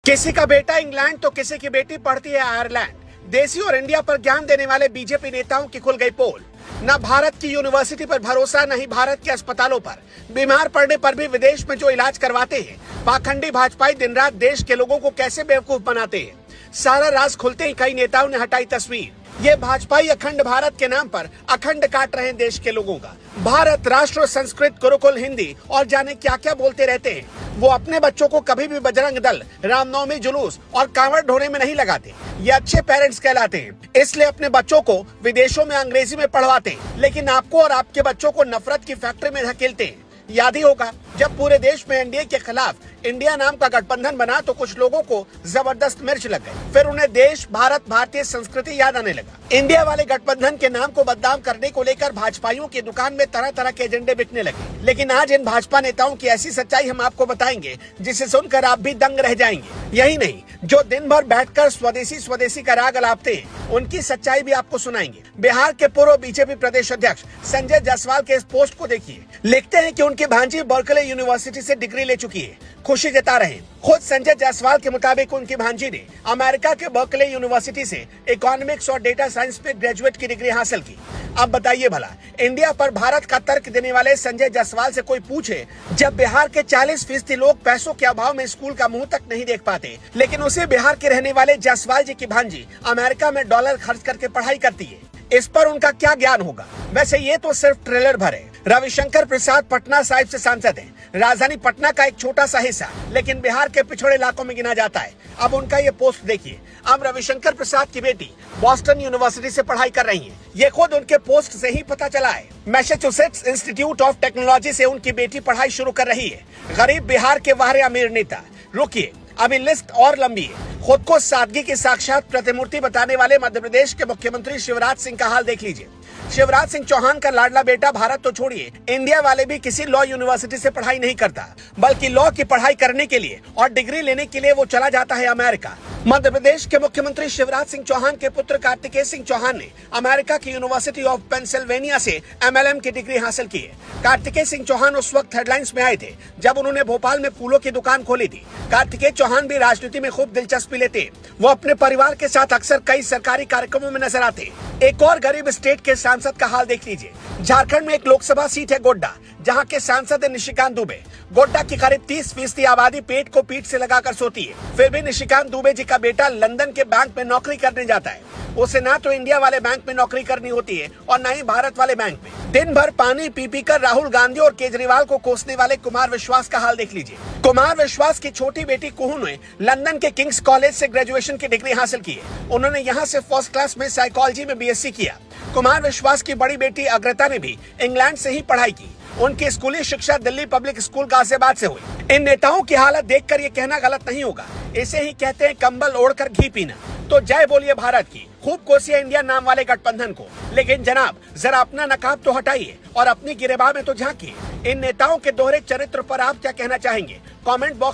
किसी का बेटा इंग्लैंड तो किसी की बेटी पढ़ती है आयरलैंड। देसी और इंडिया पर ज्ञान देने वाले बीजेपी नेताओं की खुल गई पोल। न भारत की यूनिवर्सिटी पर भरोसा, न ही भारत के अस्पतालों पर। बीमार पड़ने पर भी विदेश में जो इलाज करवाते हैं। पाखंडी भाजपाई दिन रात देश के लोगों को कैसे बेवकूफ बनाते हैं, सारा राज खुलते ही कई नेताओं ने हटाई तस्वीर। ये भाजपाई अखंड भारत के नाम पर अखंड काट रहे हैं देश के लोगों का। भारत, राष्ट्र, संस्कृत, गुरुकुल, हिंदी और जाने क्या क्या बोलते रहते हैं। वो अपने बच्चों को कभी भी बजरंग दल, रामनवमी जुलूस और कांवड़ ढोने में नहीं लगाते। ये अच्छे पेरेंट्स कहलाते हैं, इसलिए अपने बच्चों को विदेशों में अंग्रेजी में पढ़वाते हैं, लेकिन आपको और आपके बच्चों को नफरत की फैक्ट्री में धकेलते हैं। याद ही होगा जब पूरे देश में एनडीए के खिलाफ इंडिया नाम का गठबंधन बना तो कुछ लोगों को जबरदस्त मिर्च लग गई। फिर उन्हें देश, भारत, भारतीय संस्कृति याद आने लगा। इंडिया वाले गठबंधन के नाम को बदनाम करने को लेकर भाजपाइयों की दुकान में तरह तरह के एजेंडे बिकने लगे। लेकिन आज इन भाजपा नेताओं की ऐसी सच्चाई हम आपको बताएंगे जिसे सुनकर आप भी दंग रह जाएंगे। यही नहीं, जो दिन भर बैठकर स्वदेशी स्वदेशी का राग अलापते हैं, उनकी सच्चाई भी आपको सुनाएंगे। बिहार के पूर्व बीजेपी प्रदेश अध्यक्ष संजय जायसवाल के इस पोस्ट को देखिए। लिखते हैं कि उनकी भांजी बर्कले यूनिवर्सिटी से डिग्री ले चुकी है, खुशी जता रहे हैं। खुद संजय जायसवाल के मुताबिक उनकी भांजी ने अमेरिका के बर्कले यूनिवर्सिटी से इकोनॉमिक्स और डेटा साइंस में ग्रेजुएट की डिग्री हासिल की। अब बताइए भला, इंडिया पर भारत का तर्क देने वाले संजय जायसवाल से कोई पूछे, जब बिहार के 40% लोग पैसों के अभाव में स्कूल का मुंह तक नहीं देख पाते, लेकिन उसे बिहार के रहने वाले जायसवाल जी की भांजी अमेरिका में डॉलर खर्च करके पढ़ाई करती है, इस पर उनका क्या ज्ञान होगा। वैसे ये तो सिर्फ ट्रेलर भर है। रविशंकर प्रसाद पटना साहिब से सांसद हैं, राजधानी पटना का एक छोटा सा हिस्सा, लेकिन बिहार के पिछड़े इलाकों में गिना जाता है। अब उनका ये पोस्ट देखिए। अब रविशंकर प्रसाद की बेटी बॉस्टन यूनिवर्सिटी से पढ़ाई कर रही है, ये खुद उनके पोस्ट से ही पता चला है। मैसाचुसेट्स इंस्टीट्यूट ऑफ टेक्नोलॉजी से उनकी बेटी पढ़ाई शुरू कर रही है। गरीब बिहार के वाहरे अमीर नेता। रुकिए, अभी लिस्ट और लंबी है। खुद को सादगी की साक्षात प्रतिमूर्ति बताने वाले मध्य प्रदेश के मुख्यमंत्री शिवराज सिंह का हाल देख लीजिए। शिवराज सिंह चौहान का लाडला बेटा भारत तो छोड़िए, इंडिया वाले भी किसी लॉ यूनिवर्सिटी से पढ़ाई नहीं करता, बल्कि लॉ की पढ़ाई करने के लिए और डिग्री लेने के लिए वो चला जाता है अमेरिका। मध्य प्रदेश के मुख्यमंत्री शिवराज सिंह चौहान के पुत्र कार्तिकेय सिंह चौहान ने अमेरिका की यूनिवर्सिटी ऑफ पेंसिल्वेनिया से एमएलएम की डिग्री हासिल की है। कार्तिकेय सिंह चौहान उस वक्त हेडलाइंस में आए थे जब उन्होंने भोपाल में फूलों की दुकान खोली थी। कार्तिकेय चौहान भी राजनीति में खूब दिलचस्पी लेते। वो अपने परिवार के साथ अक्सर कई सरकारी कार्यक्रमों में नजर आते। एक और गरीब स्टेट के सांसद का हाल देख लीजिए। झारखंड में एक लोकसभा सीट है गोड्डा, जहां के सांसद है निशिकांत दुबे। गोड्डा की करीब 30% आबादी पेट को पीठ से लगाकर सोती है। फिर भी निशिकांत दुबे जी का बेटा लंदन के बैंक में नौकरी करने जाता है। उसे ना तो इंडिया वाले बैंक में नौकरी करनी होती है और न ही भारत वाले बैंक में। दिन भर पानी पी पी कर राहुल गांधी और केजरीवाल को कोसने वाले कुमार विश्वास का हाल देख लीजिए। कुमार विश्वास की छोटी बेटी कुहू ने लंदन के किंग्स कॉलेज से ग्रेजुएशन की डिग्री हासिल की है। उन्होंने यहाँ से फर्स्ट क्लास में साइकोलॉजी में बीएससी किया। कुमार विश्वास की बड़ी बेटी अग्रता ने भी इंग्लैंड से ही पढ़ाई की। उनकी स्कूली शिक्षा दिल्ली पब्लिक स्कूल गाजियाबाद से हुई। इन नेताओं की हालत देखकर ये कहना गलत नहीं होगा, इसे ही कहते हैं कंबल ओढ़कर घी पीना। तो जय बोलिए भारत की, खूब कोसिए इंडिया नाम वाले गठबंधन को, लेकिन जनाब जरा अपना नकाब तो हटाइए और अपनी गिरेबान में तो झांकिए। इन नेताओं के दोहरे चरित्र पर आप क्या कहना चाहेंगे? Comment box